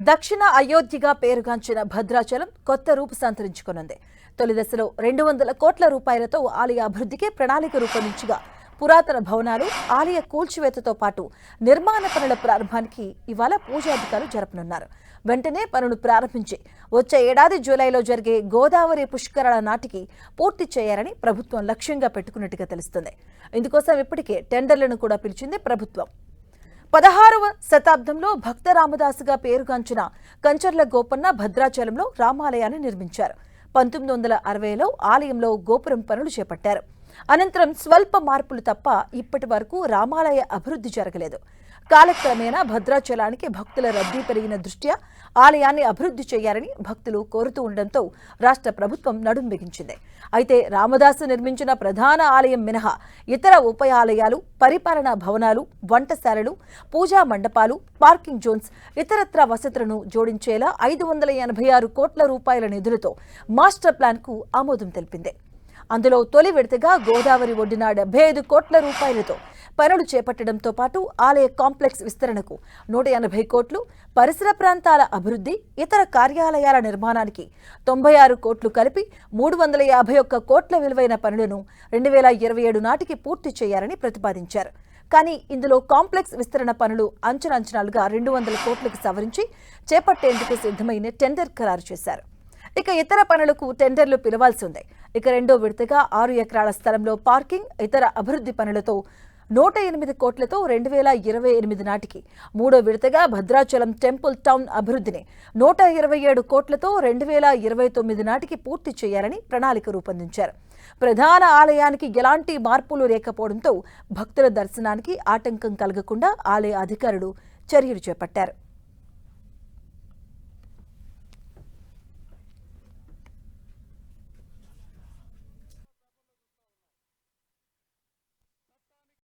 దక్షిణ అయోధ్యగా పేరుగాంచిన భద్రాచలం కొత్త రూపు సంతరించుకున్నది. తొలి దశలో 200 కోట్ల రూపాయలతో ఆలయ అభివృద్ధికి ప్రణాళిక రూపొందించగా పురాతన భవనాలు, ఆలయ కూల్చివేతతో పాటు నిర్మాణ పనుల ప్రారంభానికి ఇవాళ పూజాధికారులు జరపనున్నారు. వెంటనే పనులు ప్రారంభించి వచ్చే ఏడాది జూలైలో జరిగే గోదావరి పుష్కరాల నాటికి పూర్తి చేయాలని ప్రభుత్వం లక్ష్యంగా పెట్టుకున్నట్టుగా తెలుస్తుంది. ఇందుకోసం ఇప్పటికే టెండర్లను కూడా పిలిచింది ప్రభుత్వం. 16వ శతాబ్దంలో భక్త రామదాసుగా పేరుగాంచిన కంచర్ల గోపన్న భద్రాచలంలో రామాలయాన్ని నిర్మించారు. 1960లో ఆలయంలో గోపురం పనులు చేపట్టారు. అనంతరం స్వల్ప మార్పులు తప్ప ఇప్పటి వరకు రామాలయ అభివృద్ధి జరగలేదు. కాలక్రమేణా భద్రాచలానికి భక్తుల రద్దీ పెరిగిన దృష్ట్యా ఆలయాన్ని అభివృద్ధి చేయాలని భక్తులు కోరుతూ ఉండడంతో రాష్ట్ర ప్రభుత్వం నడుం బిగించింది. అయితే రామదాసు నిర్మించిన ప్రధాన ఆలయం మినహా ఇతర ఉప ఆలయాలు, పరిపాలనా భవనాలు, వంటశాలలు, పూజా మండపాలు, పార్కింగ్ జోన్స్, ఇతరత్ర వసతులను జోడించేలా 586 కోట్ల రూపాయల నిధులతో మాస్టర్ ప్లాన్ కు ఆమోదం తెలిపింది. అందులో తొలి విడతగా గోదావరి ఒడ్డున 75 కోట్ల రూపాయలతో పనులు చేపట్టడంతో పాటు ఆలయ కాంప్లెక్స్ విస్తరణకు 180 కోట్లు, పరిసర ప్రాంతాల అభివృద్ధి, ఇతర కార్యాలయాల నిర్మాణానికి 96 కోట్లు కలిపి 351 కోట్ల విలువైన పనులను 2027 నాటికి పూర్తి చేయాలని ప్రతిపాదించారు. కానీ ఇందులో కాంప్లెక్స్ విస్తరణ పనులు అంచనాలుగా 200 కోట్లకు సవరించి చేపట్టేందుకు సిద్ధమైన టెండర్ ఖరారు చేశారు. ఇక ఇతర పనులకు టెండర్లు పిలవాల్సి ఉంది. ఇక రెండో విడతగా 6 ఎకరాల స్థలంలో పార్కింగ్, ఇతర అభివృద్ధి పనులతో 108 కోట్లతో 2028 నాటికి, మూడో విడతగా భద్రాచలం టెంపుల్ టౌన్ అభివృద్ధిని 127 కోట్లతో 2029 నాటికి పూర్తి చేయాలని ప్రణాళిక రూపొందించారు. ప్రధాన ఆలయానికి ఎలాంటి మార్పులు లేకపోవడంతో భక్తుల దర్శనానికి ఆటంకం కలగకుండా ఆలయ అధికారులు చర్యలు చేపట్టారు.